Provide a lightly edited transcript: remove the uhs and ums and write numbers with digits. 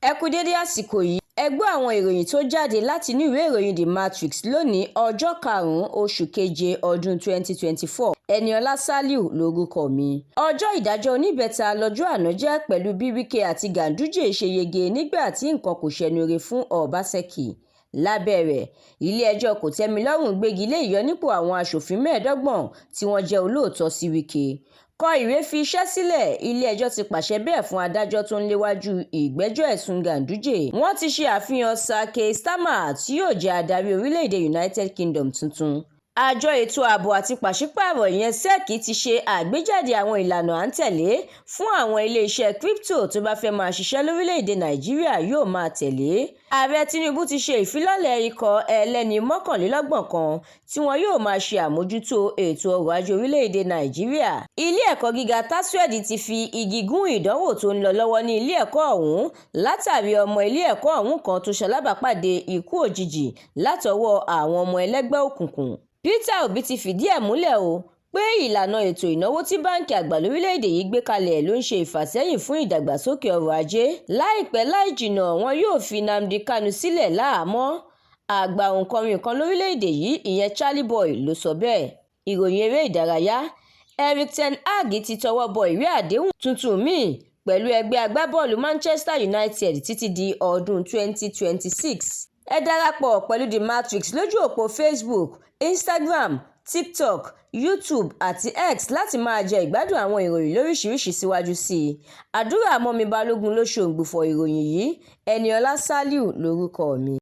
Ẹ kú dédé àsìkò yìí. Ẹ gbọ́ àwọn ìròyìn tó jáde láti inú ìwé ìròyìn The Matrix lónìí ọjọ́ 5 oṣù keje ọdún 2024. Ẹniọlá Sàlíù lórúkọ mi. Ọjọ́ ìdájọ́ oníbẹ̀ta lọ́jọ́ àná jẹ́ pẹ̀lú bí Wike àti Ganduje ṣe yege nígbà tí nǹkan kò ṣẹnure fún Ọbaṣẹ́kì. Lábẹ́ rẹ̀, ilé-ẹjọ́ kòtẹ́milọ́rùn gbégi lé ìyọnípò àwọn aṣòfin 25 tí wọ́n jẹ́ olóòótọ́ sí Wike. Kọ ìwé fi iṣẹ́ sílẹ̀, ilé-ẹjọ́ ti pàṣẹ bẹ́ẹ̀ fún adájọ́ tó ń léwájú ìgbẹ́jọ́ ẹ̀sùn Ganduje. Wọ́n ti ṣe àfihàn Sir Keir Starmer tí yóò jẹ́ adarí orílẹ̀-èdè United Kingdom tuntun. Àjọ ètò ààbò àti pàṣípààrọ̀ ìyẹn SEC ti ṣe àgbéjáde àwọn ìlànà à ń tẹ̀lé fún àwọn ilé-iṣẹ́ crypto tó bá fẹ́ máa ṣiṣẹ́ lórílẹ̀-èdè Nàìjíríà yóò máa tẹ̀lé. Ààrẹ Tinubu ti ṣe ìfilọ́lẹ̀ ikọ̀ ẹlẹ́ni 29 kan tí wọn yóò máa ṣe àmójútó ètò ọrọ̀ ajé orílẹ̀-èdè Nàìjíríà. Ilé ẹ̀kọ́ gíga TASUED ti fi igi gún ìdánwò tó ń lọ lọ́wọ́ ní ilé ẹ̀kọ́ ọ̀hún látàrí ọmọ ilé ẹ̀kọ́ ọ̀hún kan tó ṣalábàápàdé ikú òjijì látọwọ́ àwọn ọmọ ẹlẹ́gbẹ́ òkùnkùn. Peter Obi ti fìdí ẹ̀ múlẹ̀ pé ìlànà ètò ìnáwó tí báńkì àgbà lórílẹ̀‐èdè yìí gbé kalẹ̀ ló ń ṣe ìfàsẹ́yìn fún ìdàgbàsókè ọrọ̀ ajé. Láìpẹ́ láì jìnnà wọn yóò fi Nnamdi Kanu sílẹ̀ láhàámọ́. Àgbà òǹkọrin kan lórílẹ̀‐èdè yìí ìyẹn Charlie Boy ló sọ bẹ́ẹ̀. Ìròyìn eré ìdárayá, Erik ten Hag ti tọwọ́ bọ ìwé àdéhùn tuntun míì pẹ̀lú ẹgbẹ́ agbábọ́ọ̀lù Manchester United títí di ọdún 2026. Ẹ darapọ̀ pẹ̀lú The Matrix lójú òpó Facebook, Instagram, TikTok, YouTube àti X láti máa jẹ ìgbádùn àwọn ìròyìn lóríṣiríṣi síwájú sí i. Àdúrà mọ́mi Balógun ló ṣòǹgbùfọ̀ ìròyìn yìí. Ẹniọlá Sàlíù lórúkọ mi.